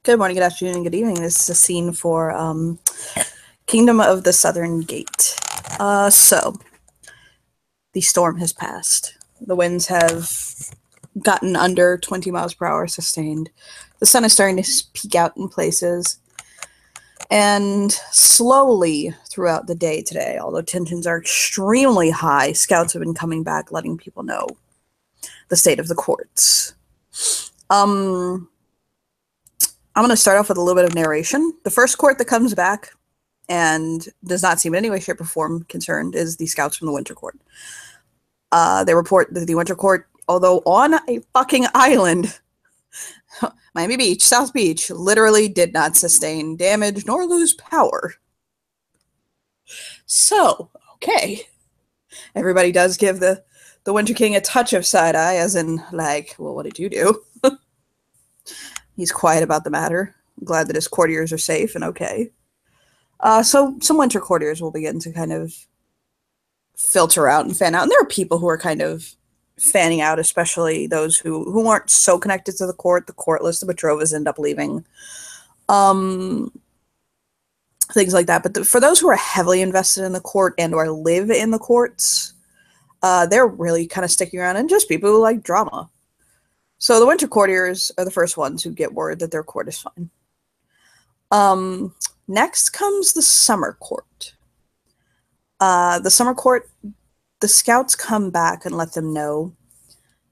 Good morning, good afternoon, and good evening. This is a scene for Kingdom of the Southern Gate. So, the storm has passed. The winds have gotten under 20 miles per hour sustained. The sun is starting to peek out in places. And slowly throughout the day today, although tensions are extremely high, scouts have been coming back letting people know the state of the courts. I'm going to start off with a little bit of narration. The first court that comes back and does not seem in any way, shape, or form concerned is the scouts from the Winter Court. They report that the Winter Court, although on a fucking island, Miami Beach, South Beach, literally did not sustain damage nor lose power. So, okay. Everybody does give the Winter King a touch of side-eye, as in, like, well, what did you do? He's quiet about the matter. I'm glad that his courtiers are safe and okay. So some winter courtiers will begin to kind of filter out and fan out. And there are people who are kind of fanning out, especially those who aren't so connected to the court. The court list of Petrovas end up leaving. Things like that. But for those who are heavily invested in the court and or live in the courts, they're really kind of sticking around, and just people who like drama. So the winter courtiers are the first ones who get word that their court is fine. Next comes the summer court. The summer court, the scouts come back and let them know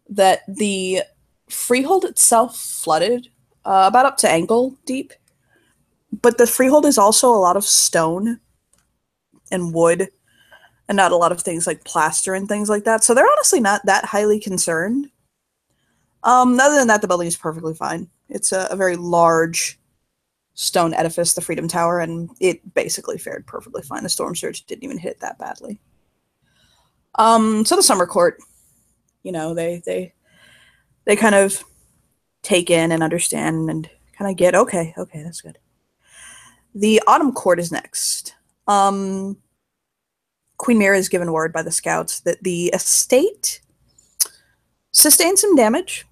that the freehold itself flooded about up to ankle deep, but the freehold is also a lot of stone and wood and not a lot of things like plaster and things like that. So they're honestly not that highly concerned. Other than that, the building is perfectly fine. It's a very large stone edifice, the Freedom Tower, and it basically fared perfectly fine. The storm surge didn't even hit that badly. So the summer court, you know, they kind of take in and understand and kind of get, okay, that's good. The autumn court is next. Queen Mira is given word by the scouts that the estate sustained some damage.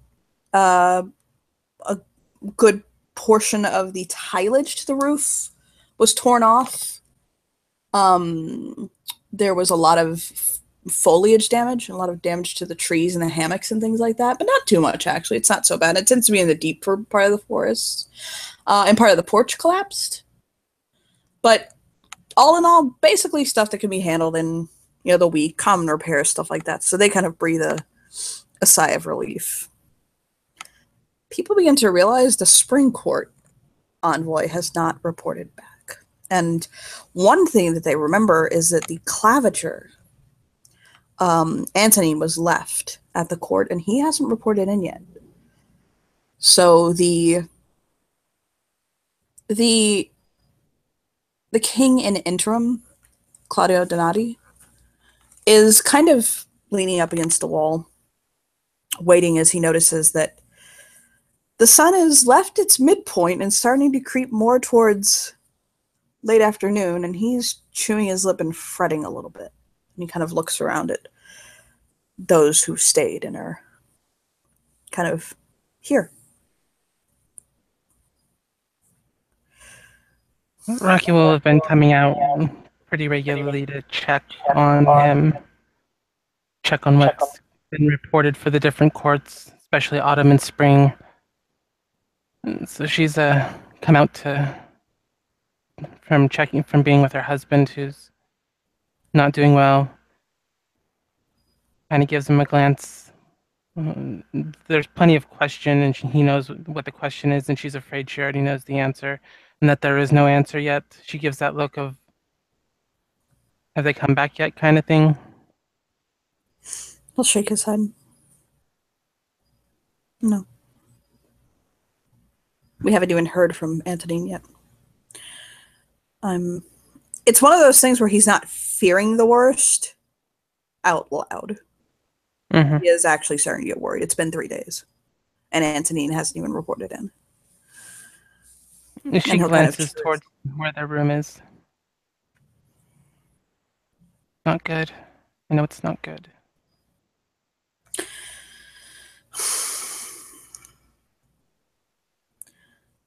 A good portion of the tilage to the roof was torn off. There was a lot of foliage damage and a lot of damage to the trees and the hammocks and things like that, but not too much, actually. It's not so bad. It tends to be in the deeper part of the forest. And part of the porch collapsed. But all in all, basically stuff that can be handled in, you know, the week, common repairs, stuff like that. So they kind of breathe a sigh of relief. People begin to realize the spring court envoy has not reported back. And one thing that they remember is that the claviger, Antonin, was left at the court, and he hasn't reported in yet. So the king in interim, Claudio Donati, is kind of leaning up against the wall, waiting as he notices that the sun has left its midpoint and starting to creep more towards late afternoon, and he's chewing his lip and fretting a little bit. And he kind of looks around at those who stayed and are kind of here. Rocky will have been coming out pretty regularly to check on him, check on what's been reported for the different courts, especially autumn and spring. So she's come out from being with her husband, who's not doing well. Kind of gives him a glance. There's plenty of question, and he knows what the question is, and she's afraid she already knows the answer, and that there is no answer yet. She gives that look of, have they come back yet, kind of thing. He'll shake his head. No. We haven't even heard from Antonin yet. It's one of those things where he's not fearing the worst out loud. Mm-hmm. He is actually starting to get worried. It's been 3 days, and Antonin hasn't even reported in. She glances towards where their room is. Not good. I know it's not good.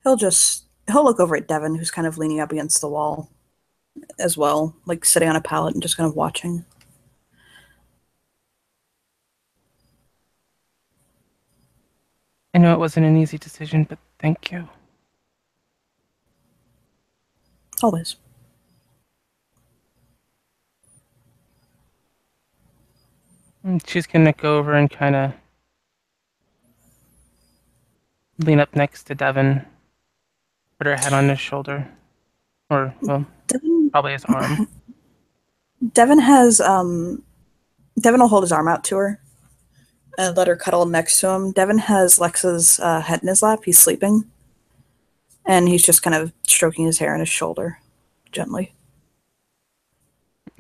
He'll look over at Devin, who's kind of leaning up against the wall as well, like sitting on a pallet and just kind of watching. I know it wasn't an easy decision, but thank you. Always. And she's gonna go over and kind of lean up next to Devin, put her head on his shoulder, or well, Devin, probably his arm. Devin has Devin will hold his arm out to her and let her cuddle next to him. Devin has Lex's head in his lap. He's sleeping, and he's just kind of stroking his hair on his shoulder gently.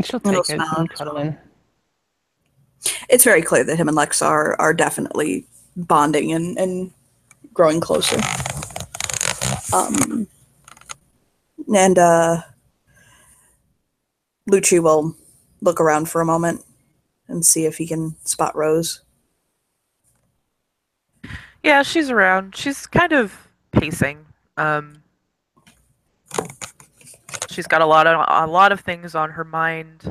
She'll And he'll take it smile. and cuddle in. It's very clear that him and Lex are definitely bonding and growing closer. And Lucci will look around for a moment and see if he can spot Rose. Yeah, she's around. She's kind of pacing. She's got a lot of things on her mind.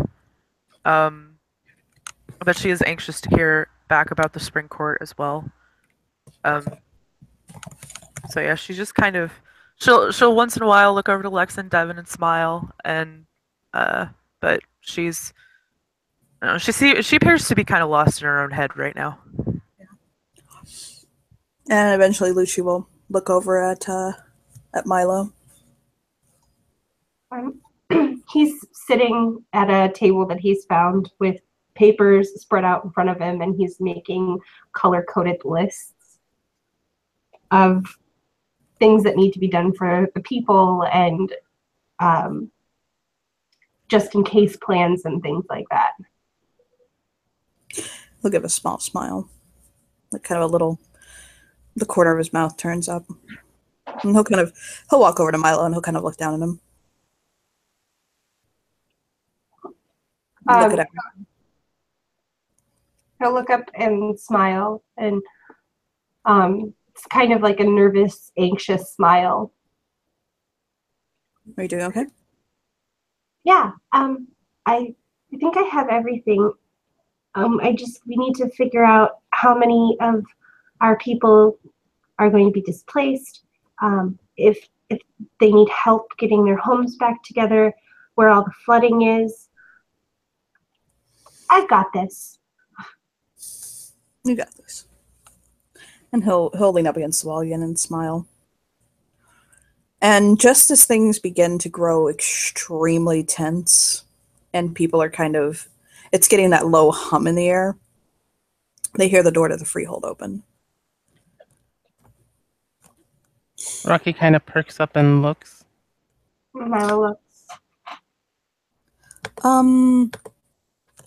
But she is anxious to hear back about the spring court as well. So yeah, she just kind of she'll once in a while look over to Lex and Devin and smile, and but she's she appears to be kind of lost in her own head right now. And eventually Lucci will look over at Milo. He's sitting at a table that he's found with papers spread out in front of him, and he's making color-coded lists of things that need to be done for the people and just in case plans and things like that. He'll give a small smile, like kind of a little. The corner of his mouth turns up, and he'll walk over to Milo and he'll kind of look down at him. Look at everyone. He'll look up and smile, and it's kind of like a nervous, anxious smile. Are you doing okay? Yeah, I think I have everything. We need to figure out how many of our people are going to be displaced, if they need help getting their homes back together, where all the flooding is. I've got this. You got this. And he'll lean up against the wall again and smile. And just as things begin to grow extremely tense, and people are it's getting that low hum in the air, they hear the door to the freehold open. Rocky kind of perks up and looks. Milo looks.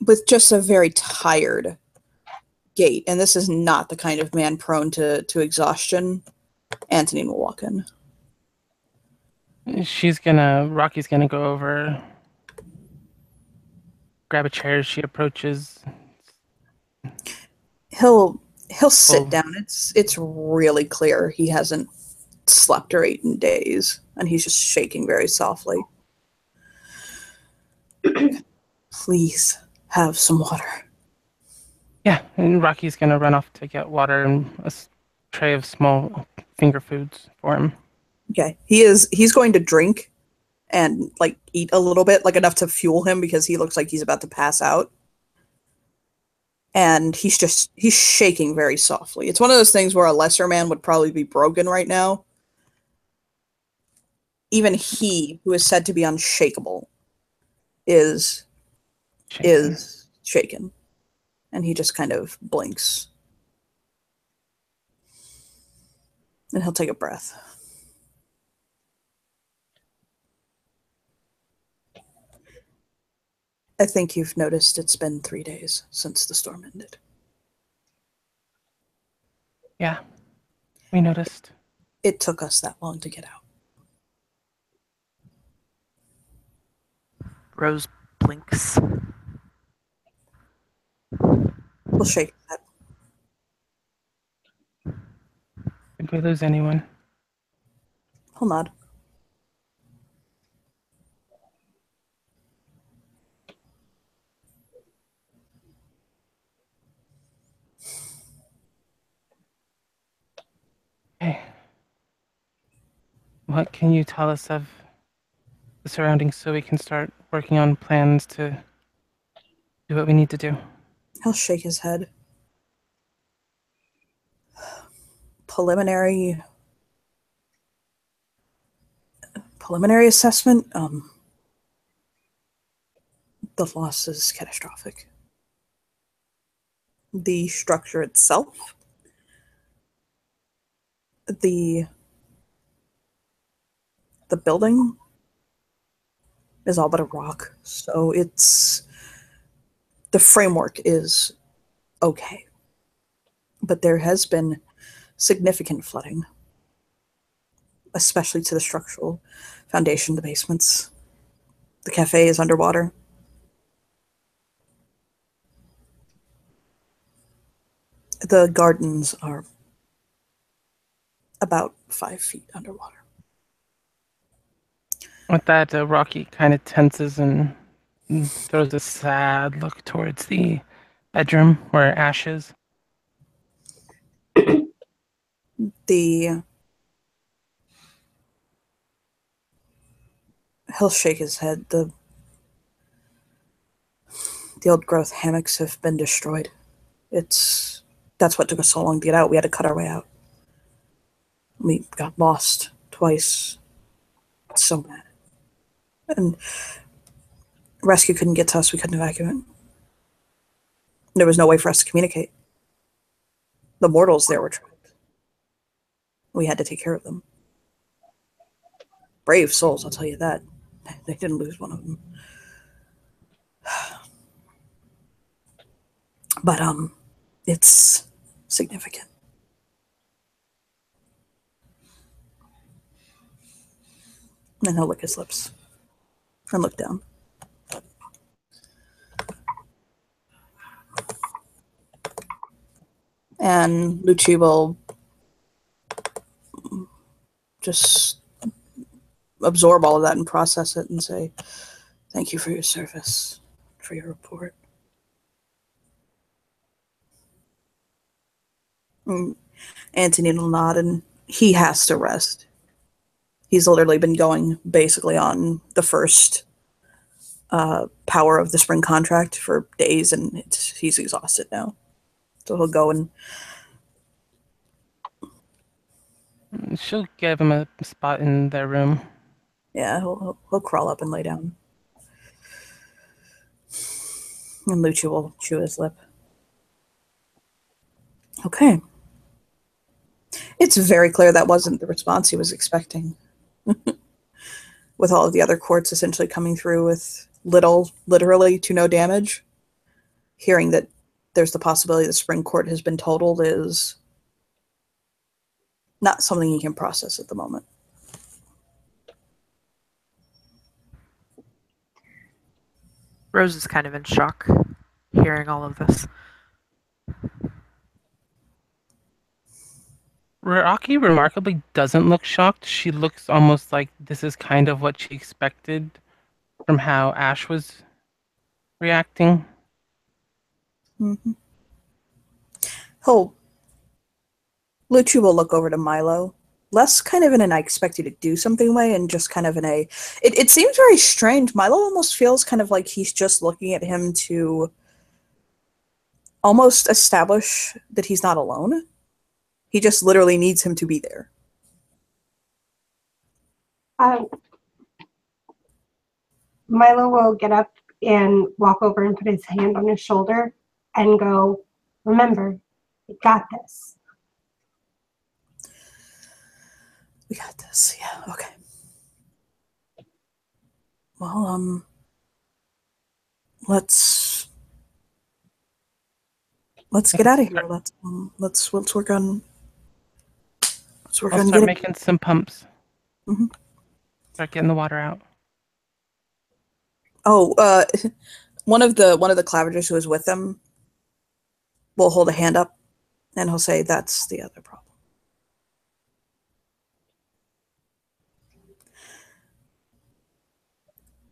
With just a very tired gait, and this is not the kind of man prone to exhaustion, Antonine will walk in. Rocky's gonna go over, grab a chair as she approaches. He'll sit down. It's really clear he hasn't slept or ate in days, and he's just shaking very softly. Please have some water. Yeah, and Rocky's gonna run off to get water and a tray of small finger foods for him. Okay. He's going to drink and eat a little bit, enough to fuel him, because he looks like he's about to pass out. And he's shaking very softly. It's one of those things where a lesser man would probably be broken right now. Even he, who is said to be unshakable, is shaken. And he just kind of blinks. And he'll take a breath. I think you've noticed it's been 3 days since the storm ended. Yeah, we noticed. It took us that long to get out. Rose blinks. We'll shake that. Did we lose anyone? He'll nod. Okay. What can you tell us of the surroundings so we can start working on plans to do what we need to do? He'll shake his head. Preliminary assessment. The loss is catastrophic. The structure itself, the building is all but a rock, so the framework is okay. But there has been significant flooding, especially to the structural foundation, the basements. The cafe is underwater. The gardens are about 5 feet underwater. With that, Rocky kind of tenses and throws a sad look towards the bedroom where Ash is. He'll shake his head. The old growth hammocks have been destroyed. That's what took us so long to get out. We had to cut our way out. We got lost twice. So bad. And rescue couldn't get to us. We couldn't evacuate. There was no way for us to communicate. The mortals there were trapped. We had to take care of them. Brave souls, I'll tell you that. They didn't lose one of them. But, it's significant. And then he'll lick his lips and look down. And Lucci will just absorb all of that and process it and say, thank you for your service, for your report. And Anthony will nod, and he has to rest. He's literally been going basically on the first power of the spring contract for days, and he's exhausted now. So he'll go and... She'll give him a spot in their room. Yeah, he'll crawl up and lay down. And Lucci will chew his lip. Okay. It's very clear that wasn't the response he was expecting. With all of the other courts essentially coming through with literally to no damage. Hearing that there's the possibility the spring court has been totaled is not something he can process at the moment. Rose is kind of in shock hearing all of this. Rocky remarkably doesn't look shocked. She looks almost like this is kind of what she expected from how Ash was reacting. Mm-hmm. Lucci will look over to Milo, less kind of in an I expect you to do something way, and just kind of in a... It seems very strange. Milo almost feels kind of like he's just looking at him to almost establish that he's not alone. He just literally needs him to be there. Milo will get up and walk over and put his hand on his shoulder and go, remember, we got this. We got this, yeah, okay. Well, let's get out of here. Let's work on... I'll start making some pumps. Mm-hmm. Start getting the water out. Oh, one of the Clavigers who was with them will hold a hand up, and he'll say, "That's the other problem."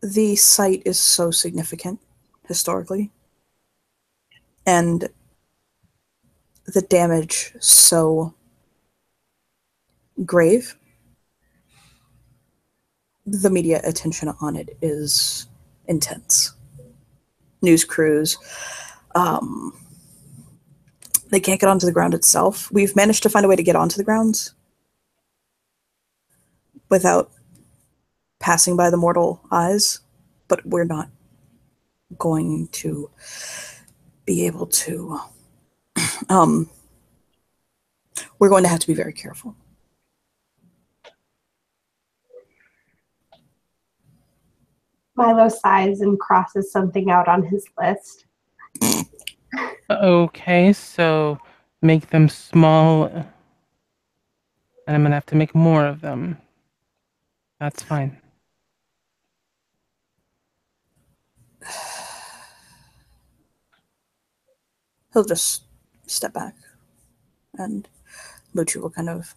The site is so significant historically, and the damage so grave. The media attention on it is intense. News crews, they can't get onto the ground itself. We've managed to find a way to get onto the grounds without passing by the mortal eyes, but we're not going to be able to. We're going to have to be very careful. Milo sighs and crosses something out on his list. Okay, so make them small, and I'm gonna have to make more of them. That's fine. He'll just step back, and Lucci will kind of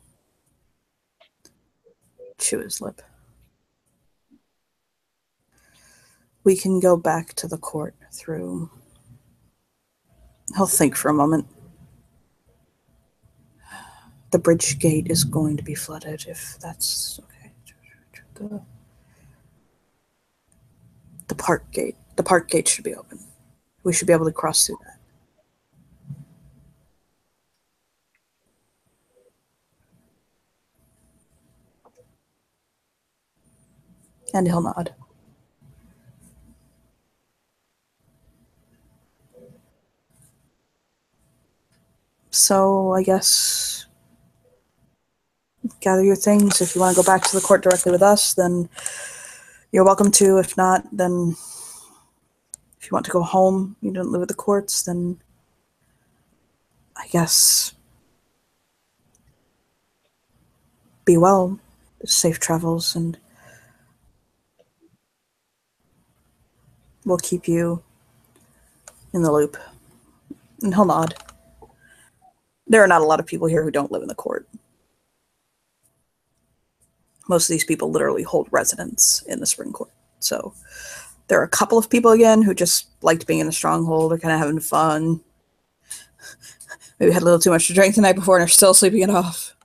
chew his lip. We can go back to the court through... He'll think for a moment. The bridge gate is going to be flooded, if that's okay. The park gate. The park gate should be open. We should be able to cross through that. And he'll nod. So I guess gather your things. If you want to go back to the court directly with us, then you're welcome to. If not, then if you want to go home, you don't live at the courts, then I guess be well, safe travels, and we'll keep you in the loop. And he'll nod. There are not a lot of people here who don't live in the court. Most of these people literally hold residence in the Spring Court. So there are a couple of people, again, who just liked being in the Stronghold or kind of having fun. Maybe had a little too much to drink the night before and are still sleeping it off.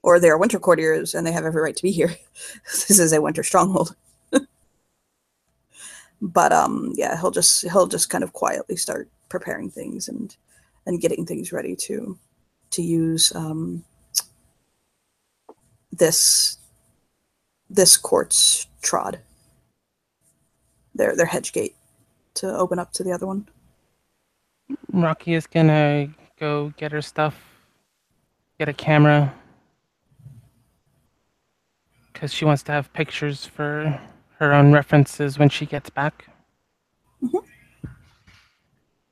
Or they are winter courtiers and they have every right to be here. This is a winter stronghold. But yeah, he'll just kind of quietly start preparing things and getting things ready to use this court's trod, their hedge gate, to open up to the other one. Rocky is gonna go get her stuff, get a camera, because she wants to have pictures for her own references when she gets back. Mm-hmm.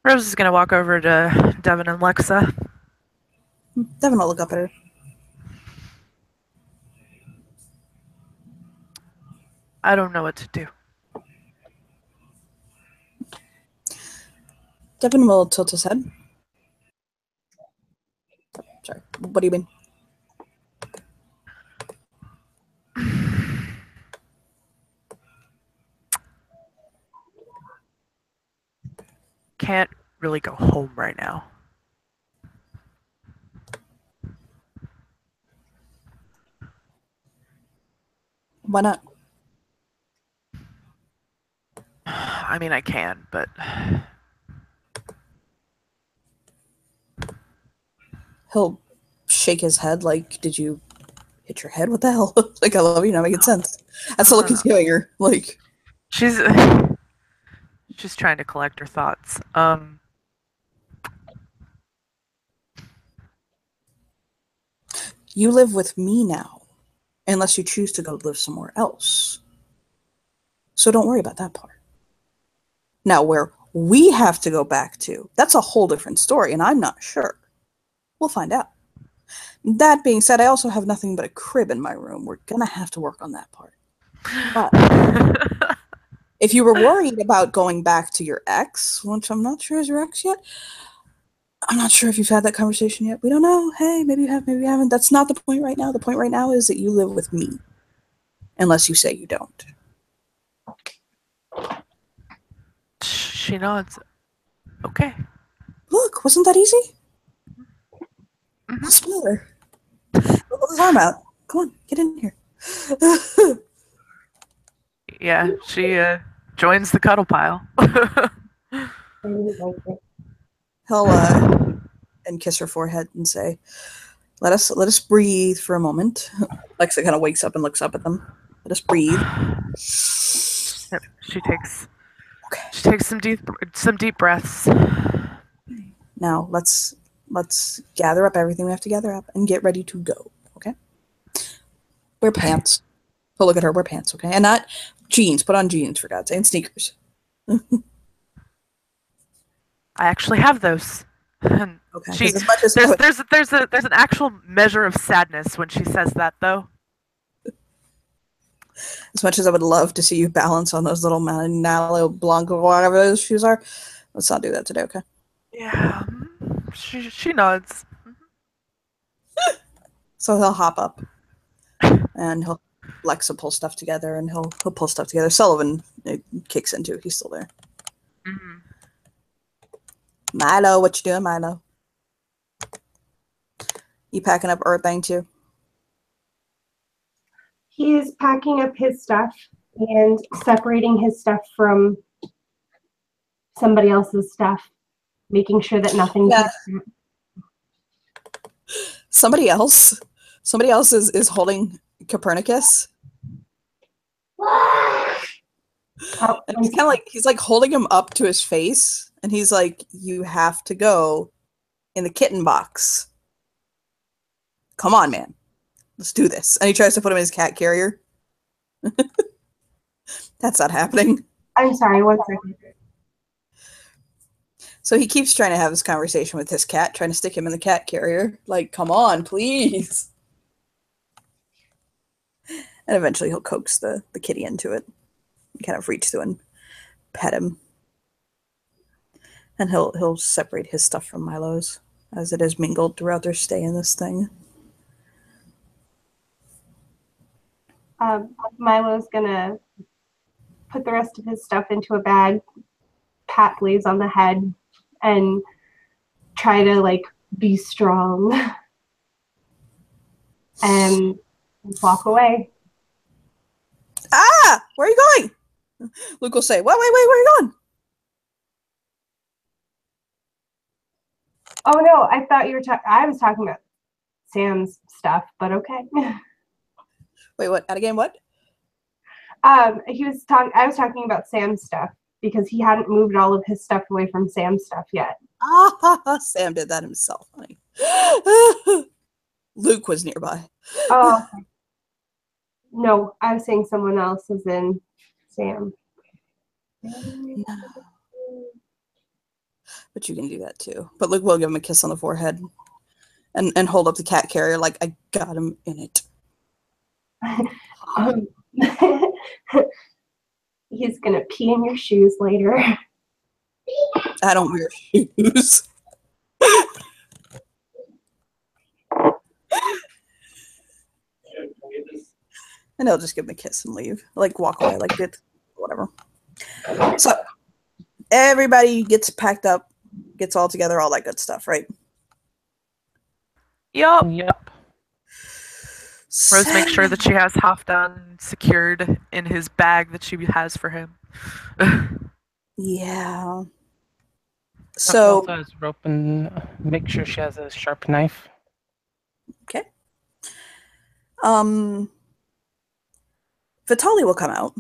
Rose is gonna walk over to Devin and Lexa. Devin will look up at her. I don't know what to do. Devin will tilt his head. Sorry, what do you mean? Can't really go home right now. Why not? I mean, I can, but He'll shake his head like, did you hit your head? What the hell? Like, I love you, not making sense. That's the look he's giving her. Like, she's trying to collect her thoughts. you live with me now, unless you choose to go live somewhere else. So don't worry about that part. Now, where we have to go back to, that's a whole different story, and I'm not sure. We'll find out. That being said, I also have nothing but a crib in my room. We're going to have to work on that part. But if you were worried about going back to your ex, which I'm not sure is your ex yet, I'm not sure if you've had that conversation yet. We don't know. Hey, maybe you have, maybe you haven't. That's not the point right now. The point right now is that you live with me, unless you say you don't. She nods. Okay. Look, wasn't that easy? Mhm. What's smaller? Hold his arm out. Come on, get in here. Yeah, she joins the cuddle pile. I didn't like it. He'll and kiss her forehead and say, let us breathe for a moment. Lexa kind of wakes up and looks up at them. Let us breathe. Yep, she takes Okay. some deep breaths. Now let's gather up everything we have to gather up and get ready to go. Okay. Wear pants. Oh, look at her. Wear pants. Okay, and not jeans. Put on jeans for God's sake, and sneakers. I actually have those. And Okay. she 'Cause as much as there's an actual measure of sadness when she says that though. I would love to see you balance on those little Manalo Blanco, whatever those shoes are, let's not do that today. Okay. Yeah. She nods. So he'll hop up, and he'll Lexa pull stuff together, and he'll pull stuff together. Sullivan kicks into. He's still there. Mhm. Milo, what you doing, Milo? You packing up everything too? He is packing up his stuff and separating his stuff from somebody else's stuff, making sure that nothing. Yeah. Somebody else is holding Copernicus. Oh, And he's kind of like, he's like holding him up to his face, and he's like, you have to go in the kitten box. Come on, man. Let's do this. And he tries to put him in his cat carrier. That's not happening. I'm sorry, 1 second. So he keeps trying to have this conversation with his cat, trying to stick him in the cat carrier. Like, come on, please. And eventually he'll coax the kitty into it. And kind of reach through and pet him. And he'll separate his stuff from Milo's, as it is mingled throughout their stay in this thing. Milo's gonna put the rest of his stuff into a bag, pat Blaze on the head, and try to like be strong and walk away. Ah! Where are you going? Luke will say, wait, where are you going? Oh no, I thought you were I was talking about Sam's stuff, but okay. Wait, what? Again, what? I was talking about Sam's stuff because he hadn't moved all of his stuff away from Sam's stuff yet. Ah, Sam did that himself, honey. Luke was nearby. Oh, okay. No, I was saying someone else is in Sam. No. But you can do that too. But Luke will give him a kiss on the forehead and hold up the cat carrier like, I got him in it. He's gonna pee in your shoes later. I don't wear shoes. And he'll just give him a kiss and leave. Like, walk away, like, it, whatever. So, everybody gets packed up, gets all together, all that good stuff, right? Yup. Yep. Rose makes sure that she has Halfdan secured in his bag that she has for him. Yeah. So So, also has rope and make sure she has a sharp knife. okay. Vitali will come out,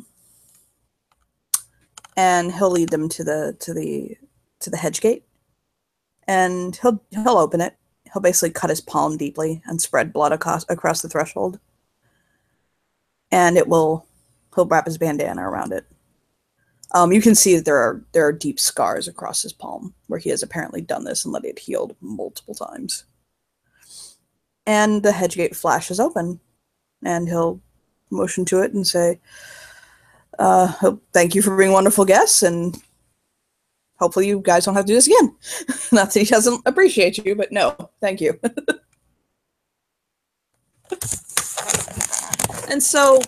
and he'll lead them to the hedge gate, and he'll open it. He'll basically cut his palm deeply and spread blood across the threshold, and he'll wrap his bandana around it. You can see that there are deep scars across his palm where he has apparently done this and let it heal multiple times. And the hedge gate flashes open, and he'll motion to it and say, thank you for being wonderful guests, and hopefully you guys don't have to do this again. Not that he doesn't appreciate you, but no, thank you. And so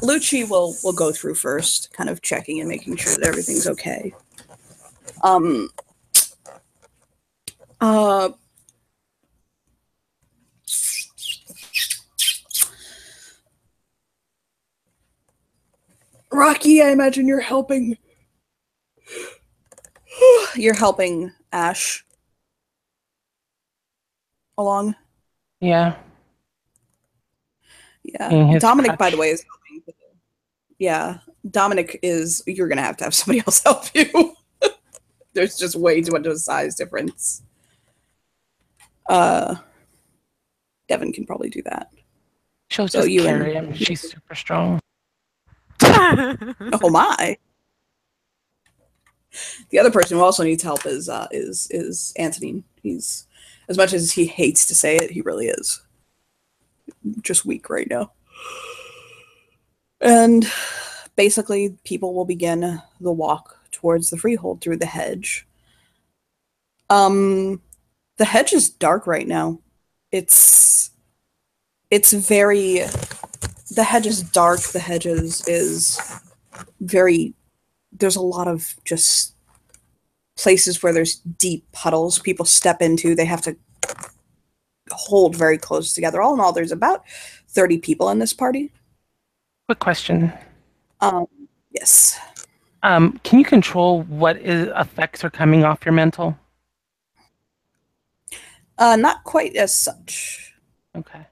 Lucci will go through first, kind of checking and making sure that everything's okay. Rocky, I imagine you're helping. You're helping Ash along. Yeah. Yeah. Dominic, by the way, is helping. Yeah. Dominic is, you're going to have somebody else help you. There's just way too much of a size difference. Devin can probably do that. She'll just carry him. She's super strong. Oh my. The other person who also needs help is Anthony. He's, as much as he hates to say it, he really is just weak right now. And basically, people will begin the walk towards the freehold through the hedge. The hedge is dark right now. It's very, the hedge is dark. The hedge is very, there's a lot of just places where there's deep puddles people step into. They have to hold very close together. All in all, there's about 30 people in this party. Quick question. Yes. Can you control what effects are coming off your mental? Not quite as such. Okay.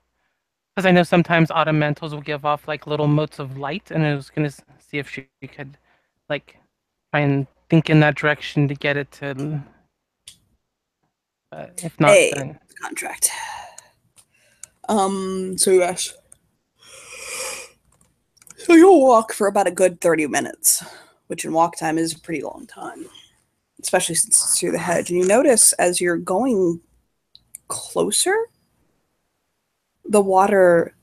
Because I know sometimes autumn mentals will give off like little motes of light, and I was going to see if she could like try and think in that direction to get it to. But if not, then contract. So yes. So you'll walk for about a good 30 minutes, which in walk time is a pretty long time, especially since it's through the hedge. And you notice as you're going closer, the water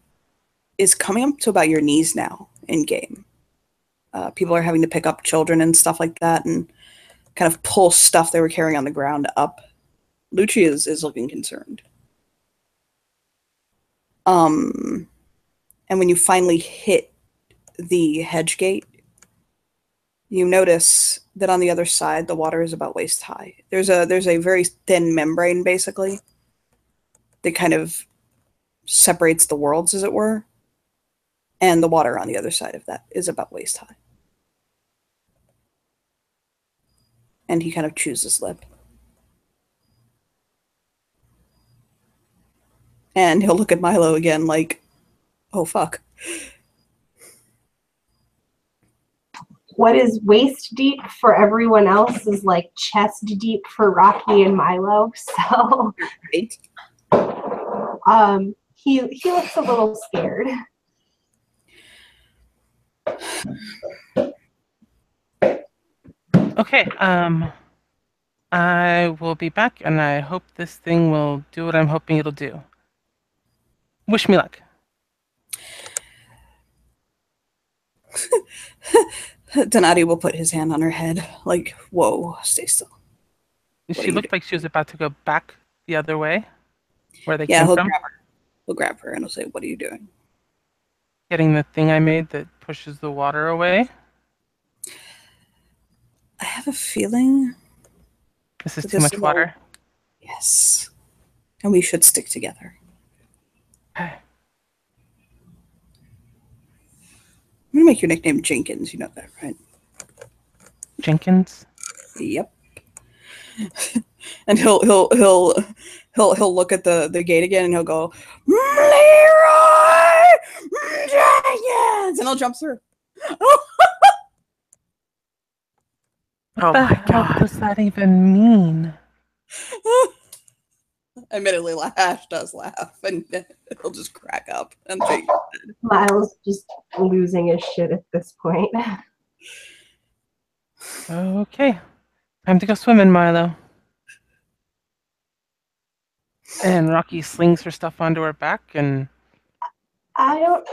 is coming up to about your knees now in game. People are having to pick up children and stuff like that and kind of pull stuff they were carrying on the ground up. Lucci is looking concerned. And when you finally hit the hedge gate, you notice that on the other side the water is about waist high. There's a very thin membrane basically that kind of separates the worlds, as it were, and the water on the other side of that is about waist high. And he kind of chews his lip. And he'll look at Milo again like, oh fuck. What is waist deep for everyone else is like chest deep for Rocky and Milo. So he looks a little scared. Okay, I will be back, and I hope this thing will do what I'm hoping it'll do. Wish me luck. Donati will put his hand on her head, like, whoa, stay still. She looked like she was about to go back the other way, where they came from. He'll grab her and he'll say, what are you doing? Getting the thing I made that pushes the water away. I have a feeling this is too much water. Yes. And we should stick together. Okay. I'm gonna make your nickname Jenkins. You know that, right? Jenkins. Yep. And he'll look at the gate again and he'll go, Leroy Jenkins, and he'll jump through. Oh my God. What does that even mean? Admittedly, Ash does laugh, and he'll just crack up and shake his head. Miles just losing his shit at this point. Okay, time to go swimming, Milo. And Rocky slings her stuff onto her back, and I don't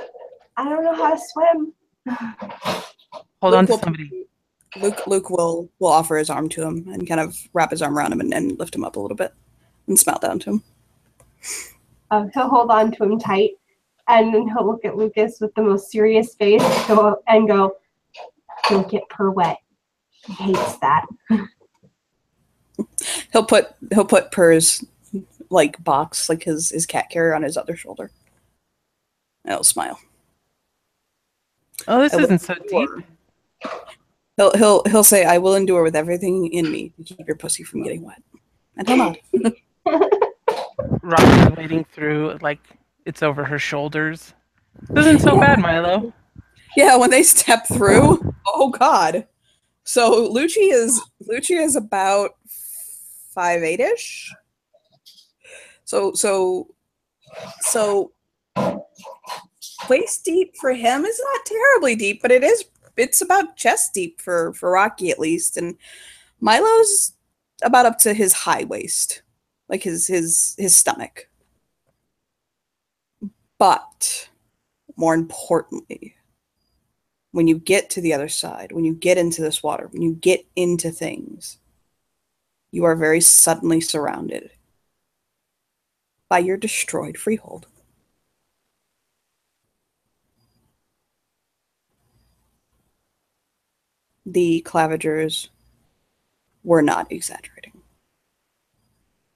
know how to swim. Hold on to somebody. Luke will offer his arm to him and kind of wrap his arm around him and lift him up a little bit and smile down to him. He'll hold on to him tight And then he'll look at Lucas with the most serious face and go, "Don't get Per wet. He hates that." He'll put Purr's like box, like his cat carrier, on his other shoulder. And he'll smile. Oh, this I will isn't so deep. endure. He'll say, "I will endure with everything in me to keep your pussy from getting wet." And he'll nod. Rocky's wading through, like, it's over her shoulders. This isn't so bad, Milo. Yeah, when they step through, oh god. So Lucci is about 5'8"-ish. So waist deep for him is not terribly deep, but it's about chest deep for Rocky at least. And Milo's about up to his high waist, like his stomach. But more importantly, when you get to the other side, when you get into this water, when you get into things, you are very suddenly surrounded by your destroyed freehold. The Clavigers were not exaggerating.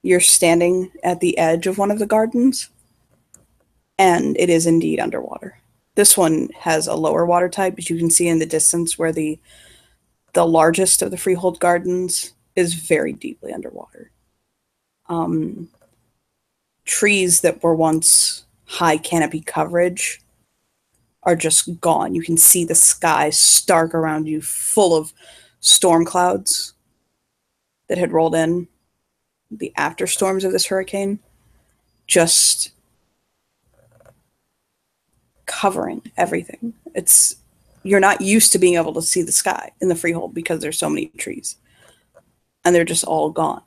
You're standing at the edge of one of the gardens, and it is indeed underwater. This one has a lower water type, as you can see in the distance, where the largest of the freehold gardens is very deeply underwater. Trees that were once high canopy coverage are just gone. You can see the sky stark around you, full of storm clouds that had rolled in, the after storms of this hurricane, just covering everything. You're not used to being able to see the sky in the freehold because there's so many trees, and they're just all gone.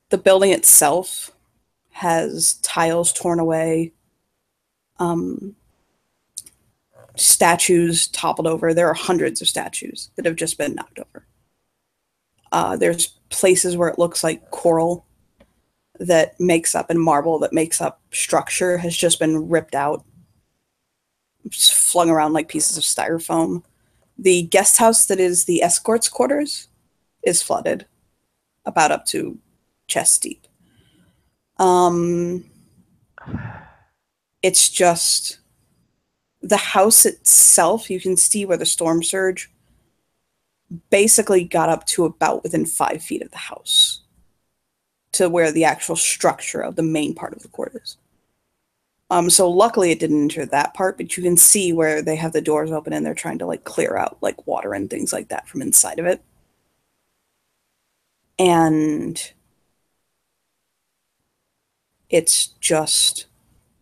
The building itself has tiles torn away, statues toppled over. There are hundreds of statues that have just been knocked over. There's places where it looks like coral that makes up, and marble that makes up structure has just been ripped out, just flung around like pieces of styrofoam. The guest house that is the escort's quarters is flooded, about up to chest deep. It's just the house itself. You can see where the storm surge basically got up to about within 5 feet of the house, to where the actual structure of the main part of the court is. So luckily it didn't enter that part, but you can see where they have the doors open and they're trying to like clear out like water and things like that from inside of it. And it's just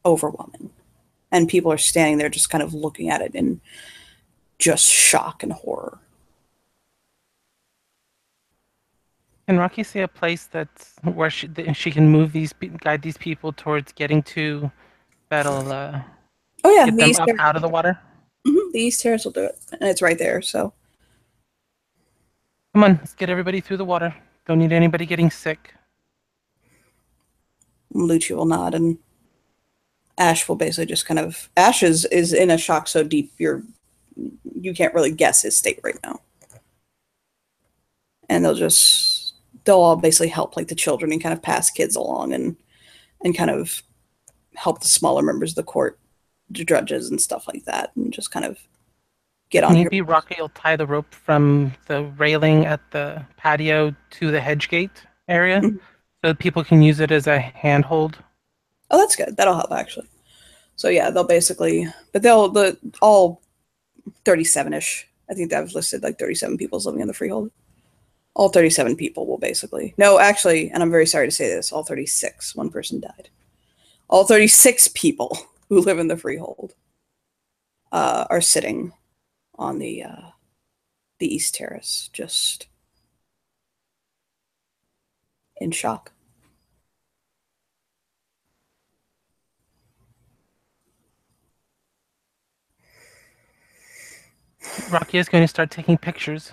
overwhelming. And people are standing there just kind of looking at it in just shock and horror. Can Rocky see a place that's where she can move guide these people towards getting to that'll Oh yeah, get the them up out of the water? The East Terrace will do it, and it's right there. So Come on, let's get everybody through the water. Don't need anybody getting sick. Lucci will nod, and Ash will basically just kind of. Ash is in a shock so deep you can't really guess his state right now. And they'll all basically help like the children and kind of pass kids along and kind of help the smaller members of the court, the judges and stuff like that, and just kind of get on here. Maybe Rocky will tie the rope from the railing at the patio to the hedge gate area, so that people can use it as a handhold. Oh, that's good. That'll help actually. So yeah, they'll basically, but they'll all 37-ish. I think that was listed like 37 people living in the freehold. All 37 people will basically, no, actually, and I'm very sorry to say this, all 36. One person died. All 36 people who live in the freehold are sitting on the East Terrace, just in shock. Rocky is going to start taking pictures.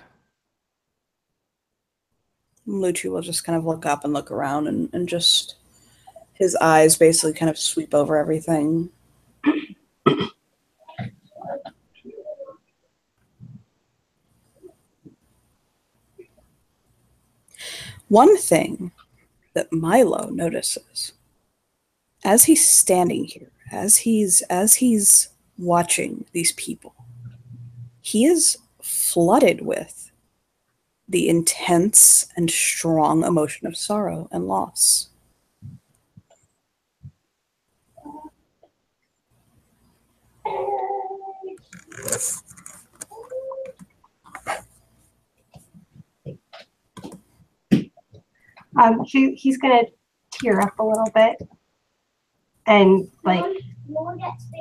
Lucci will just kind of look up and look around and just His eyes basically kind of sweep over everything. One thing that Milo notices as he's standing here, as he's watching these people, he is flooded with the intense and strong emotion of sorrow and loss. He's gonna tear up a little bit and like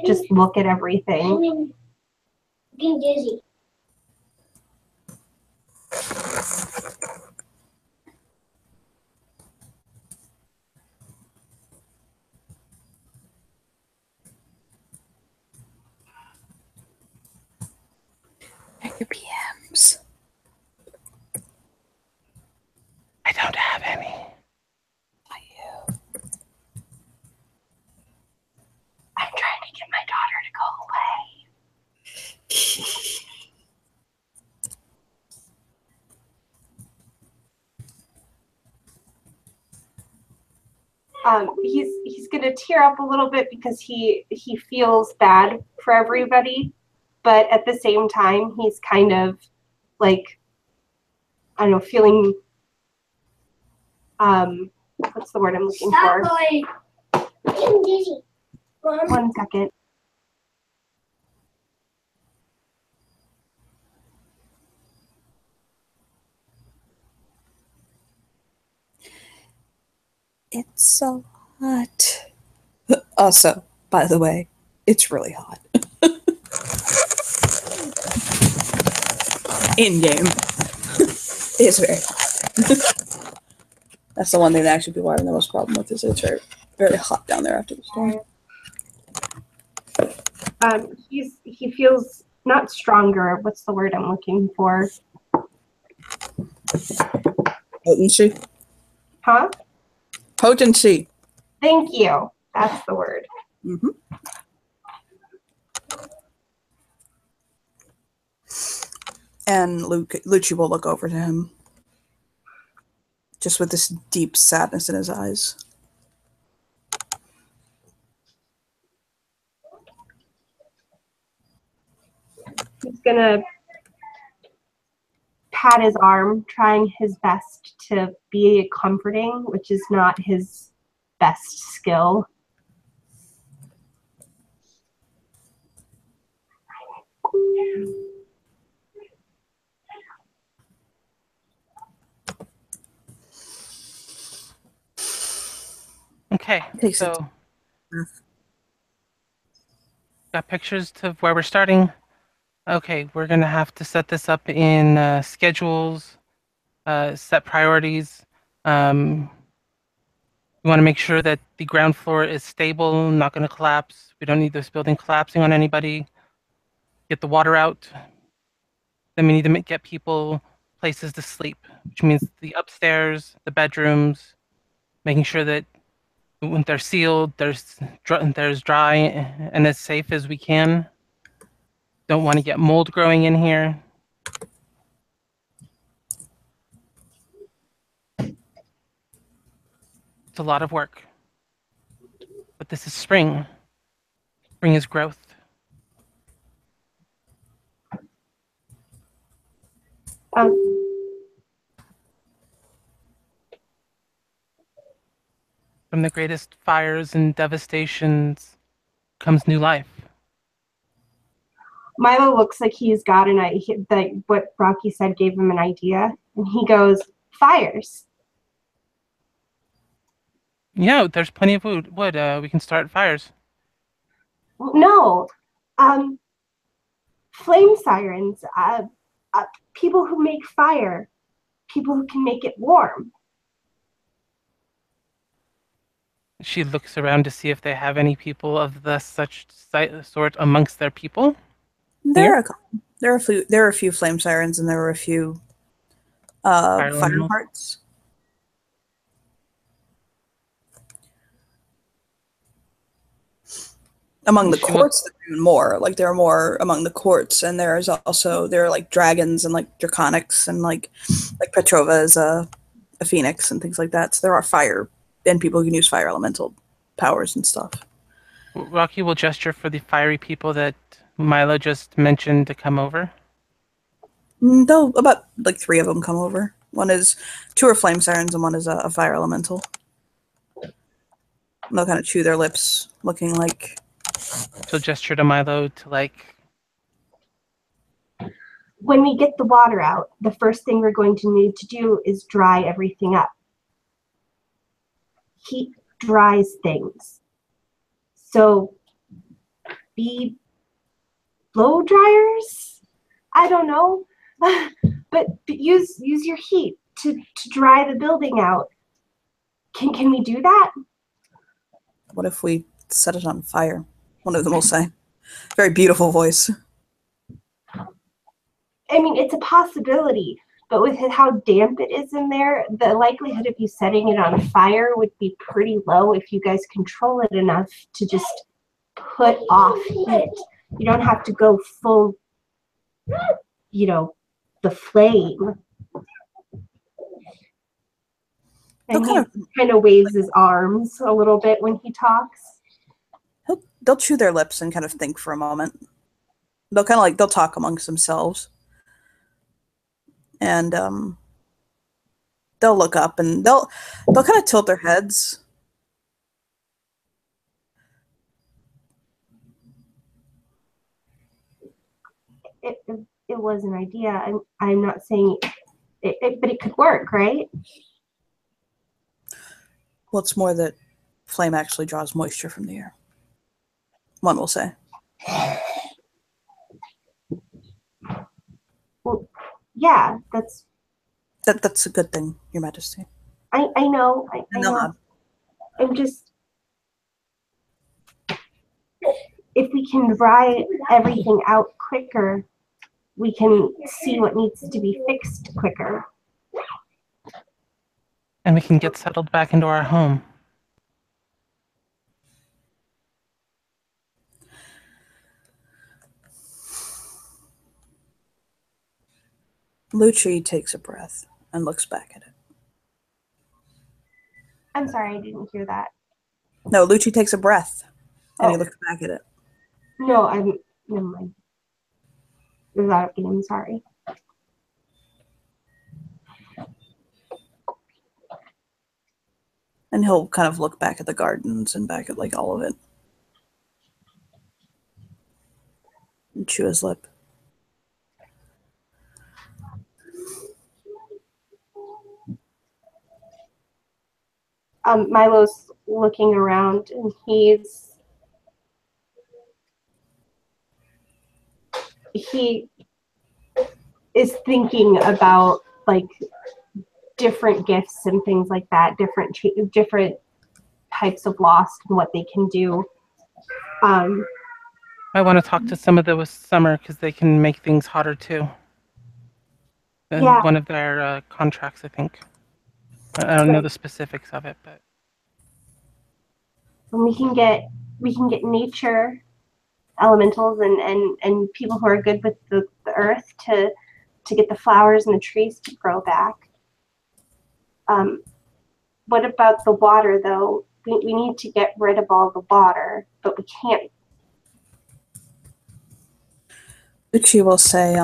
just look at everything. Getting dizzy. Your PMs. I don't have any. Not you. I'm trying to get my daughter to go away. He's gonna tear up a little bit because he feels bad for everybody, but at the same time he's kind of like, I don't know, feeling what's the word I'm looking for? Stop going. Getting dizzy. Mom. 1 second. It's so hot. Also, by the way, it's really hot. In game. It's very hot. That's the one thing that actually people are having the most problem with is it's very, very hot down there after the storm. He feels not stronger. What's the word I'm looking for? Potency. Huh? Potency. Thank you. That's the word. Mm-hmm. And Lucci will look over to him, just with this deep sadness in his eyes. He's gonna pat his arm, trying his best to be comforting, which is not his best skill. Okay, Takes so it. got pictures to where we're starting. Okay, we're gonna have to set this up in schedules, set priorities. We want to make sure that the ground floor is stable, not going to collapse. We don't need this building collapsing on anybody. Get the water out. Then we need to get people places to sleep, which means the upstairs, the bedrooms, making sure that when they're sealed, there's dry and as safe as we can. Don't want to get mold growing in here. It's a lot of work. But this is spring. Spring is growth. From the greatest fires and devastations comes new life. Milo looks like he's got an idea, like what Rocky said gave him an idea, and he goes, fires. Yeah, there's plenty of wood. We can start fires. No, flame sirens, people who make fire, people who can make it warm. She looks around to see if they have any people of the such sort amongst their people. There are a few flame sirens, and there were a few fire animals. hearts. Among the She courts, there are even more. Like there are more among the courts, and there are like dragons and like draconics and like Petrova is a phoenix and things like that. So there are fire and people who can use fire elemental powers and stuff. Rocky will gesture for the fiery people that Milo just mentioned to come over. Though about like 3 of them come over. Two are flame sirens and one is a fire elemental. And they'll kind of chew their lips, looking like. She'll gesture to Milo to like. When we get the water out, the first thing we're going to need to do is dry everything up. Heat dries things. So be blow dryers? I don't know. but use your heat to dry the building out. Can we do that? What if we set it on fire? One of them will say. Very beautiful voice. I mean, it's a possibility, but with how damp it is in there, the likelihood of you setting it on fire would be pretty low if you guys control it enough to just put off heat. You don't have to go full, the flame. And he kind of waves his arms a little bit when he talks. They'll chew their lips and kind of think for a moment. They'll talk amongst themselves. And they'll look up and they'll kind of tilt their heads. It was an idea. I'm not saying it, but it could work, right? Well, it's more that flame actually draws moisture from the air. One will say. Well, yeah, that's a good thing, Your Majesty. I know. I know. I'm just, if we can dry everything out quicker, we can see what needs to be fixed quicker. And we can get settled back into our home. Lucci takes a breath and looks back at it. I'm sorry, I didn't hear that. No, Lucci takes a breath and he looks back at it. No, never mind. Without being sorry. And he'll kind of look back at the gardens and back at like all of it. And chew his lip. Milo's looking around and he is thinking about like different gifts and things like that, different types of lost and what they can do. I want to talk to some of the summer because they can make things hotter too. Yeah. One of their contracts, I think. I don't know the specifics of it, but and we can get nature elementals and people who are good with the earth to get the flowers and the trees to grow back. What about the water though? We need to get rid of all the water, but we can't. Lucci will say,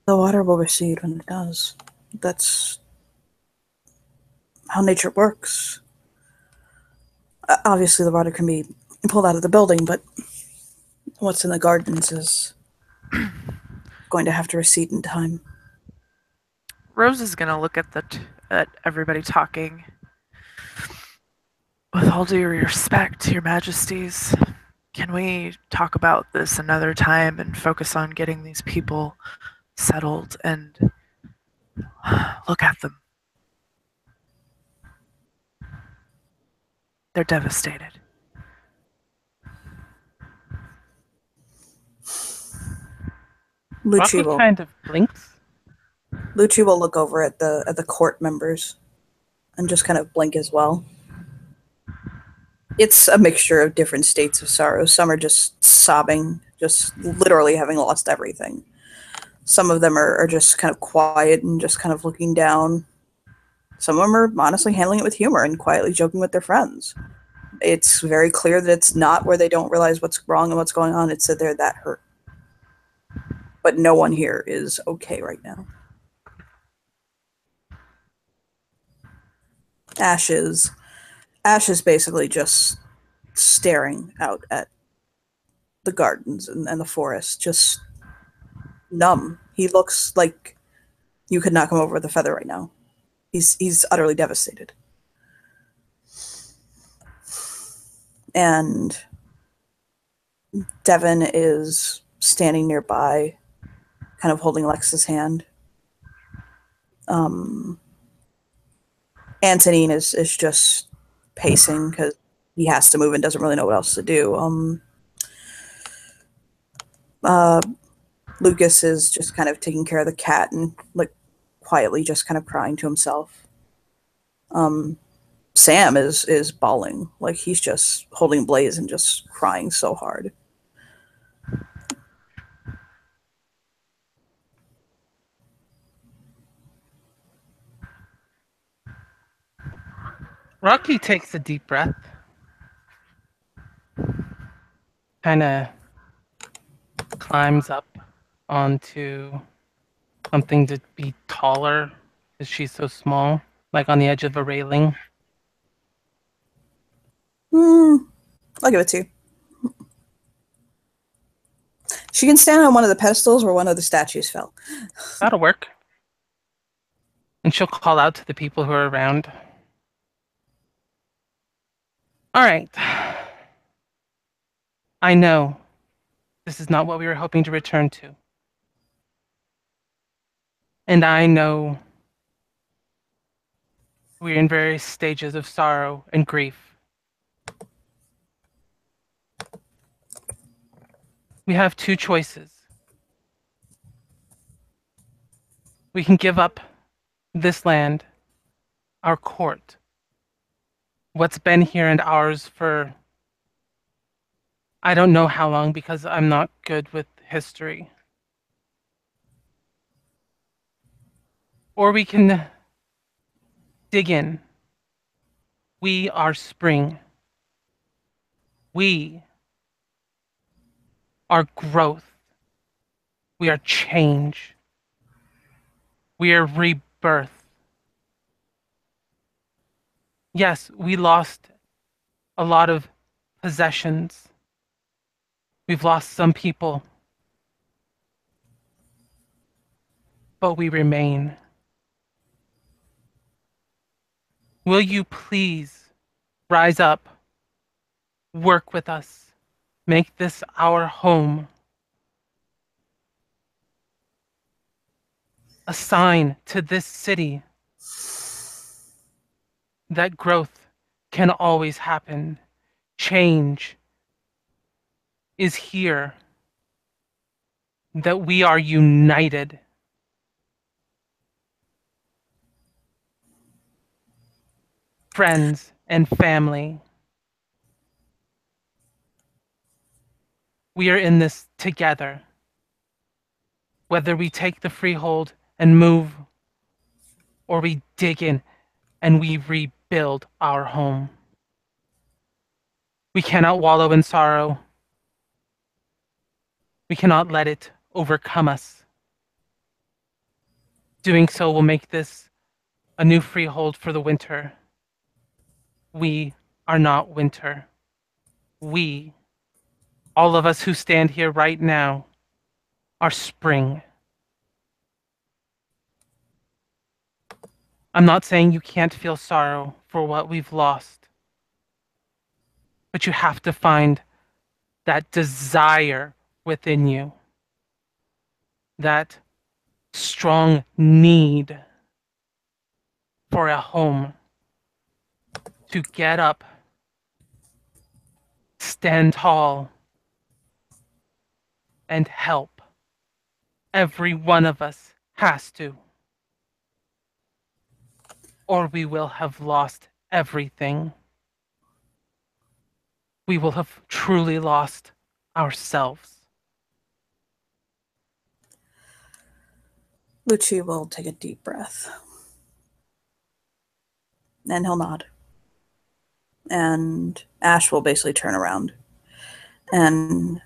the water will recede when it does. That's how nature works. Obviously, the water can be pulled out of the building, but what's in the gardens is going to have to recede in time. Rose is gonna look at everybody talking. With all due respect, Your Majesties, can we talk about this another time and focus on getting these people settled and look at them? They're devastated. Lucci Rocky will. kind of blinks Lucci will look over at the court members and just kind of blink as well. It's a mixture of different states of sorrow. Some are just sobbing, just literally having lost everything. Some of them are just kind of quiet and just kind of looking down. Some of them are honestly handling it with humor and quietly joking with their friends. It's very clear that it's not where they don't realize what's wrong and what's going on. It's that they're that hurt. But no one here is okay right now. Ash is basically just staring out at the gardens and the forest, just numb. He looks like you could knock him over with a feather right now. He's utterly devastated. And Devin is standing nearby, kind of holding Lex's hand. Antonine is just pacing because he has to move and doesn't really know what else to do. Lucas is just kind of taking care of the cat and like quietly just kind of crying to himself. Sam is bawling, like he's just holding Blaze and just crying so hard. Rocky takes a deep breath. Kind of climbs up onto something to be taller because she's so small, like on the edge of a railing. I'll give it to you. She can stand on one of the pedestals where one of the statues fell. That'll work. And she'll call out to the people who are around. All right. I know this is not what we were hoping to return to. And I know we're in various stages of sorrow and grief. We have two choices. We can give up this land, our court, what's been here and ours for I don't know how long because I'm not good with history. Or we can dig in. We are spring. We are growth. We are change. We are rebirth. Yes, we lost a lot of possessions. We've lost some people. But we remain. Will you please rise up, work with us, make this our home? A sign to this city that growth can always happen. Change is here. That we are united. Friends and family. We are in this together. Whether we take the freehold and move, or we dig in and we rebuild our home. We cannot wallow in sorrow. We cannot let it overcome us. Doing so will make this a new freehold for the winter. We are not winter. We, all of us who stand here right now, are spring. I'm not saying you can't feel sorrow for what we've lost, but you have to find that desire within you, that strong need for a home, to get up, stand tall, and help. Every one of us has to. or we will have lost everything. We will have truly lost ourselves. Lucci will take a deep breath. And he'll nod. And Ash will basically turn around. And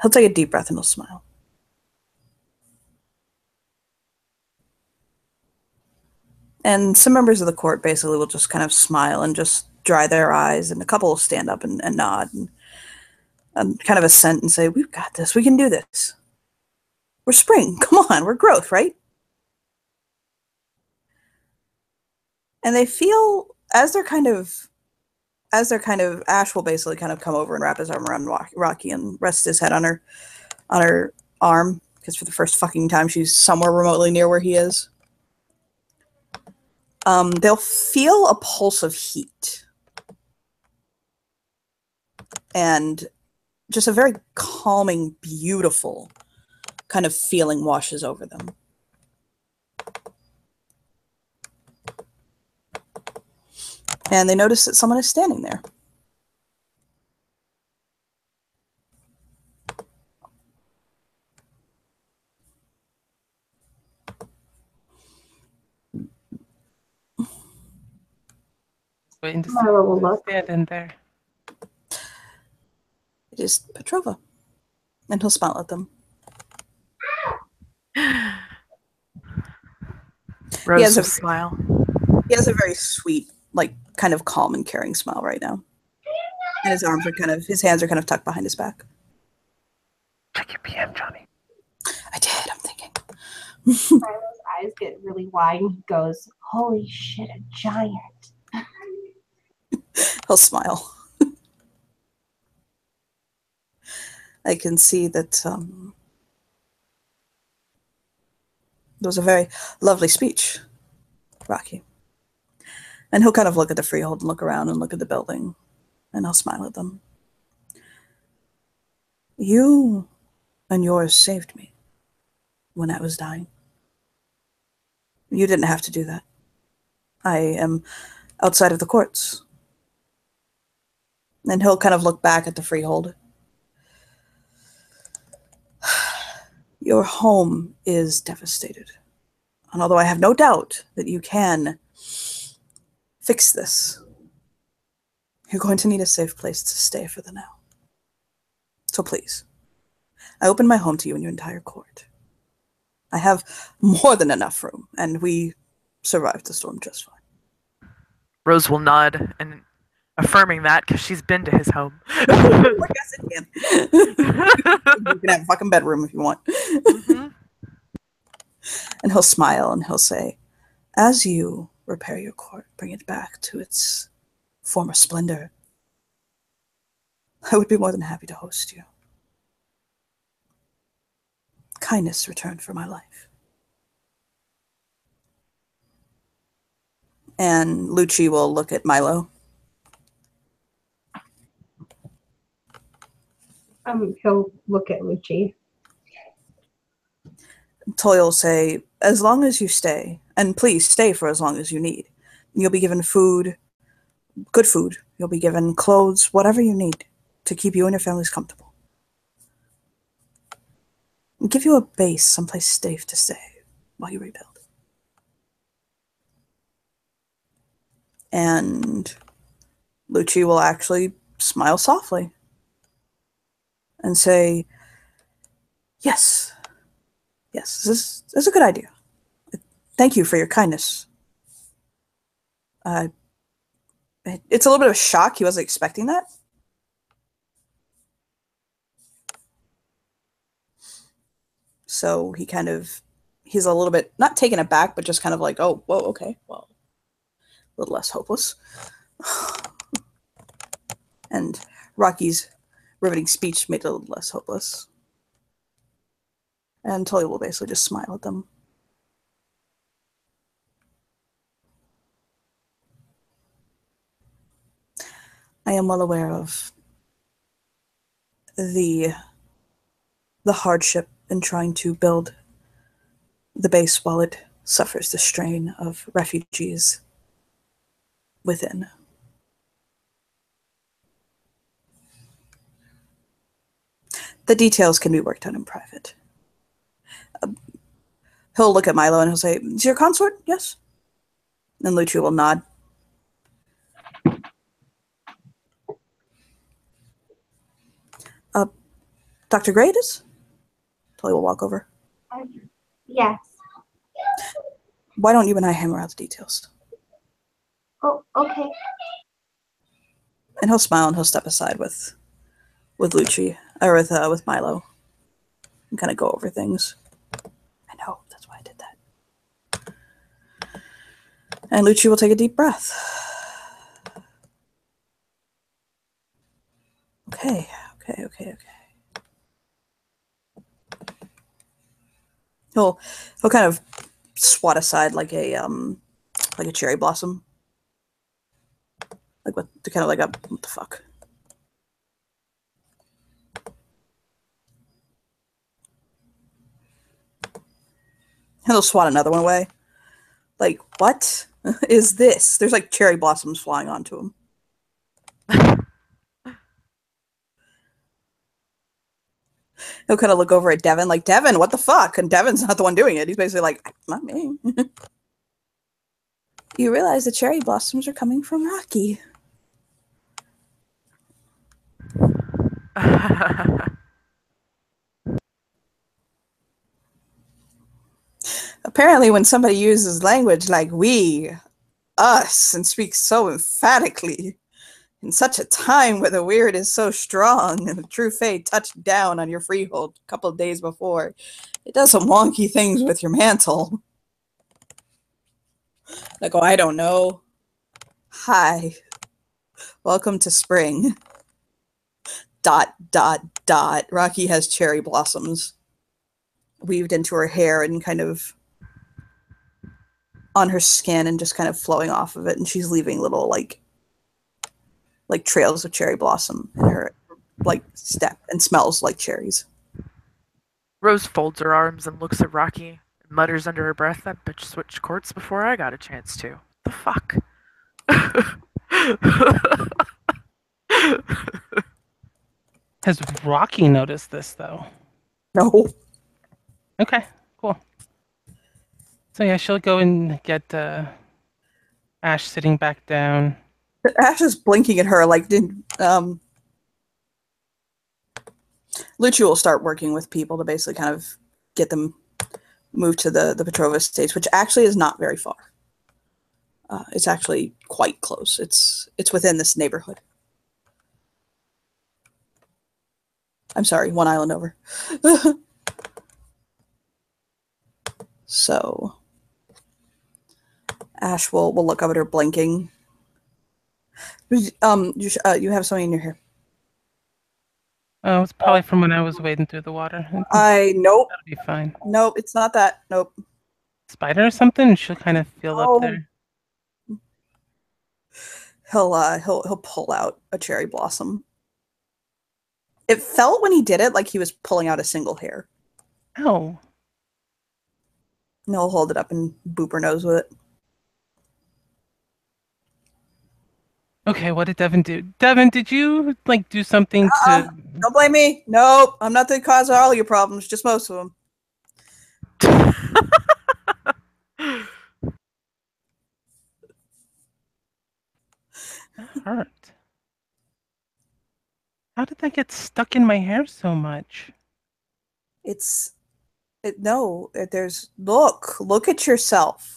he'll take a deep breath and he'll smile. And some members of the court basically will just kind of smile and just dry their eyes, and a couple will stand up and nod and kind of assent and say, "We've got this. We can do this. We're spring. Come on, we're growth, right?" And they feel as they're kind of Ash will basically kind of come over and wrap his arm around Rocky and rest his head on her arm, because for the first fucking time she's somewhere remotely near where he is. They'll feel a pulse of heat. And just a very calming, beautiful kind of feeling washes over them. And they notice that someone is standing there. Waiting to see Milo will who's look. standing there. It is Petrova. And he'll smile at them. Rose has a- will smile. He has a very sweet, like, kind of calm and caring smile right now. And his hands are kind of tucked behind his back. Check your PM, Johnny. I did, I'm thinking. Milo's eyes get really wide and he goes, "Holy shit, a giant." He'll smile. I can see that there was a very lovely speech, Rocky. And he'll kind of look at the freehold and look around and look at the building, and I'll smile at them. You and yours saved me when I was dying. You didn't have to do that. I am outside of the courts. And he'll kind of look back at the freehold. Your home is devastated. And although I have no doubt that you can fix this, you're going to need a safe place to stay for the now. So please, I open my home to you and your entire court. I have more than enough room, and we survived the storm just fine. Rose will nod and affirming that because she's been to his home. Yes, it can. You can have a fucking bedroom if you want. Mhm. And he'll smile and he'll say, as you repair your court, bring it back to its former splendor, I would be more than happy to host you. Kindness returned for my life. And Lucci will look at Milo. He'll look at Lucci. Toy will say, as long as you stay, and please stay for as long as you need, you'll be given food, good food. You'll be given clothes, whatever you need to keep you and your families comfortable. And give you a base, someplace safe to stay while you rebuild. And Lucci will actually smile softly and say, yes, this is a good idea. Thank you for your kindness. It's a little bit of a shock. He wasn't expecting that. So he's a little bit, not taken aback, but just kind of like, oh, whoa, okay, well, a little less hopeless. And Rocky's riveting speech made it a little less hopeless. And Tully will basically just smile at them. I am well aware of the hardship in trying to build the base while it suffers the strain of refugees within. The details can be worked out in private. He'll look at Milo and he'll say, "Is your consort?" "Yes." And Lucio will nod. Dr. Gray is? Tully will walk over. Yes. Why don't you and I hammer out the details? Oh, okay. And he'll smile and he'll step aside with Lucci, or with Milo, and kind of go over things. I know, that's why I did that. And Lucci will take a deep breath. Okay. He'll kind of swat aside like a cherry blossom. Like what the fuck? And he'll swat another one away. Like, what is this? There's like cherry blossoms flying onto him. He'll kind of look over at Devin, like, "Devin, what the fuck?" And Devin's not the one doing it. He's basically like, "Not me." You realize the cherry blossoms are coming from Rocky. Apparently, when somebody uses language like "we," "us," and speaks so emphatically, in such a time where the weird is so strong and the true fate touched down on your freehold a couple of days before, it does some wonky things with your mantle. Like, "Oh, I don't know. Hi. Welcome to spring. ... Rocky has cherry blossoms weaved into her hair and kind of on her skin and just kind of flowing off of it, and she's leaving little like trails of cherry blossom in her like step, and smells like cherries. Rose folds her arms and looks at Rocky and mutters under her breath, "That bitch switched courts before I got a chance to. The fuck?" Has Rocky noticed this, though? No. Okay, cool. So yeah, she'll go and get Ash sitting back down. Ash is blinking at her like, Lucci will start working with people to basically kind of get them moved to the Petrova stage, which actually is not very far. It's actually quite close. It's within this neighborhood. I'm sorry, one island over. So Ash will look up at her blinking. You have something in your hair. Oh, it's probably from when I was wading through the water. Nope. That'll be fine. Nope, it's not that. Nope. Spider or something? She'll kind of feel up there. He'll pull out a cherry blossom. It felt when he did it like he was pulling out a single hair. Oh. And he'll hold it up and boop her nose with it. Okay, what did Devin do? Devin, did you like do something to? Don't blame me. Nope, I'm not the cause of all your problems, just most of them. That hurt. How did that get stuck in my hair so much? Look at yourself.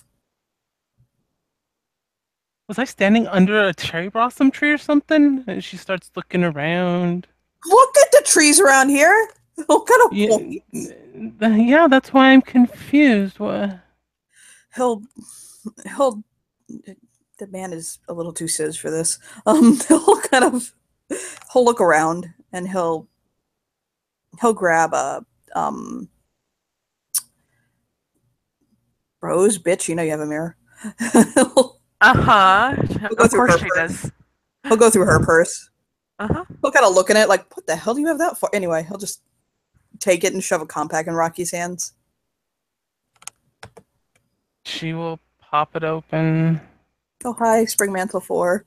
Was I standing under a cherry blossom tree or something? And she starts looking around. Look at the trees around here. What kind of yeah, that's why I'm confused. What? He'll the man is a little too sizz for this. He'll look around and he'll grab a Rose, bitch, you know you have a mirror. Of course she does. He'll go through her purse. Uh-huh. He'll kind of look in it like, what the hell do you have that for? Anyway, he'll just take it and shove a compact in Rocky's hands. She will pop it open. Oh, hi, Spring Mantle 4.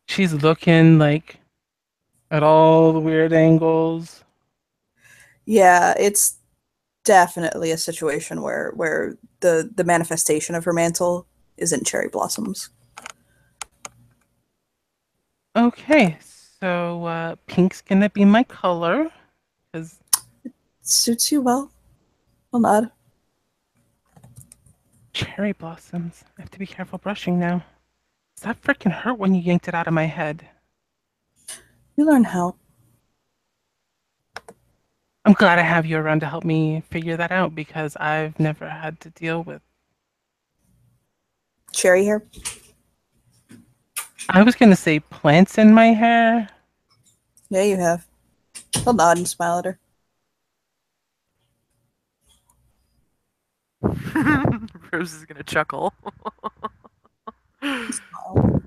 She's looking like at all the weird angles. Yeah, it's definitely a situation where the manifestation of her mantle isn't cherry blossoms. Okay, so pink's gonna be my color because Suits you well. I'll nod. cherry blossoms. I have to be careful brushing now. That freaking hurt when you yanked it out of my head. You learn how. I'm glad I have you around to help me figure that out because I've never had to deal with. Cherry hair. I was gonna say plants in my hair. Yeah, you have. I'll nod and smile at her. Rose is gonna chuckle. Smile.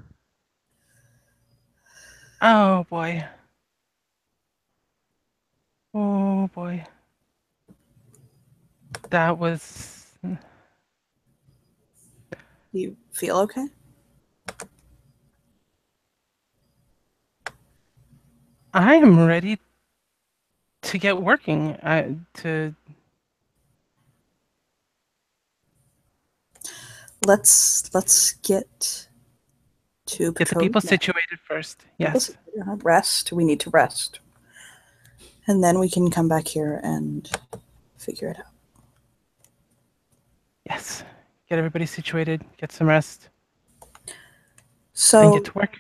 Oh boy. Oh boy. That was. You feel okay? I am ready to get working. To Let's get to get the Petrova people now. situated first. Yes. Rest. We need to rest. And then we can come back here and figure it out. Yes. Get everybody situated. Get some rest. And So, get to work.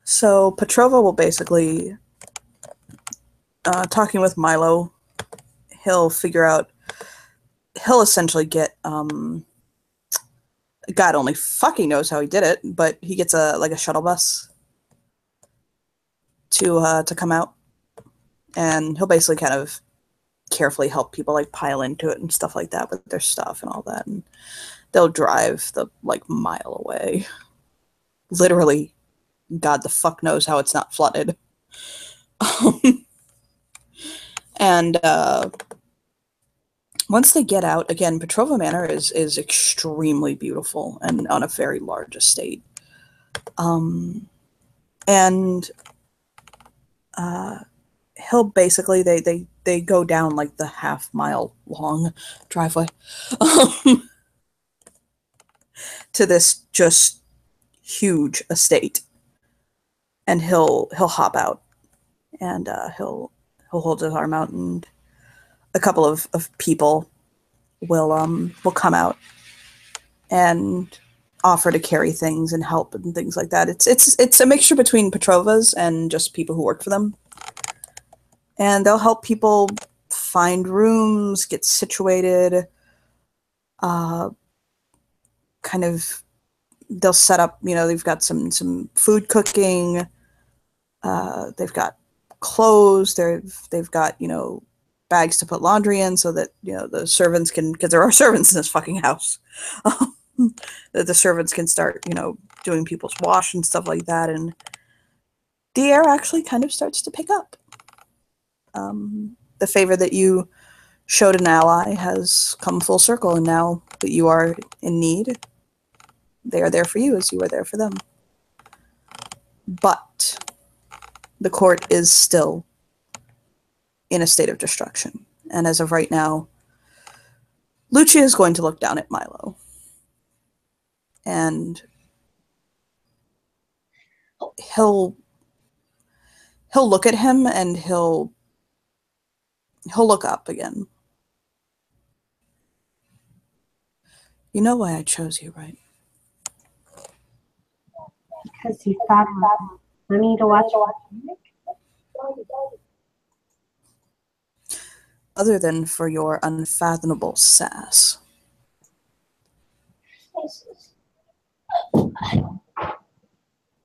so Petrova will basically, talking with Milo, he'll essentially get, God only fucking knows how he did it, but he gets a shuttle bus to come out, and he'll basically kind of carefully help people like pile into it and stuff like that with their stuff and all that, and they'll drive the like mile away. Literally, God the fuck knows how it's not flooded. And once they get out, again, Petrova Manor is extremely beautiful and on a very large estate. And he'll basically they go down like the half-mile long driveway to this just huge estate, and he'll hop out, and he'll hold his arm out, and a couple of people will come out and offer to carry things and help and things like that. It's a mixture between Petrovas and just people who work for them. And they'll help people find rooms, get situated, kind of they'll set up, they've got some food cooking, they've got clothes, they've got, bags to put laundry in so that, the servants can, because there are servants in this fucking house, that the servants can start, doing people's wash and stuff like that. And the air actually kind of starts to pick up. The favor that you showed an ally has come full circle, and now that you are in need, they are there for you as you are there for them. But the court is still in a state of destruction. And as of right now, Lucia is going to look down at Milo. And he'll look at him, and he'll look up again. You know why I chose you, right? Because you thought it was funny to watch. Other than for your unfathomable sass.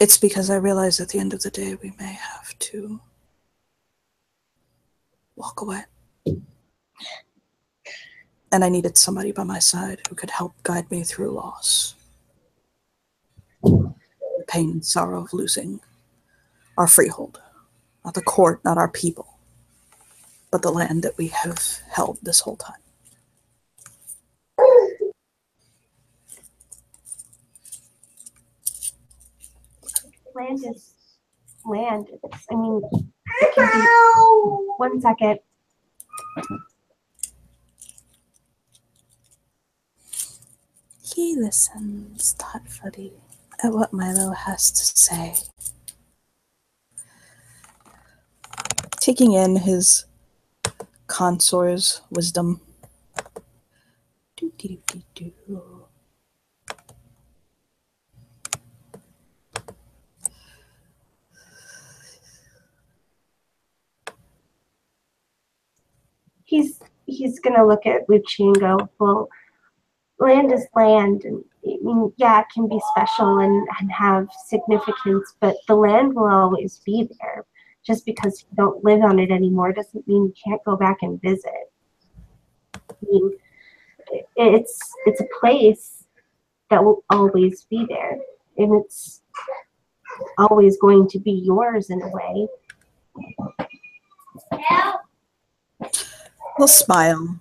It's because I realize at the end of the day we may have to walk away. And I needed somebody by my side who could help guide me through loss. The pain and sorrow of losing our freehold. Not the court, not our people, but the land that we have held this whole time. Land is land. It can be. 1 second. He listens thoughtfully at what Milo has to say, taking in his consort's wisdom. Do-do-do-do-do. He's gonna look at Lucci and go, well, land is land, and yeah, it can be special and have significance, but the land will always be there. Just because you don't live on it anymore doesn't mean you can't go back and visit. It's a place that will always be there, and it's always going to be yours in a way. He'll smile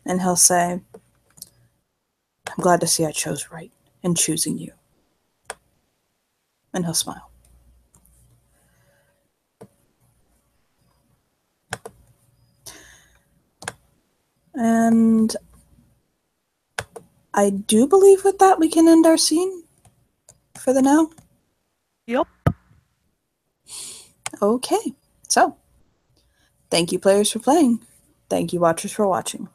and he'll say, I'm glad to see I chose right in choosing you. And he'll smile. And I do believe with that we can end our scene for the now. Yep. Okay, so thank you players for playing. Thank you watchers for watching.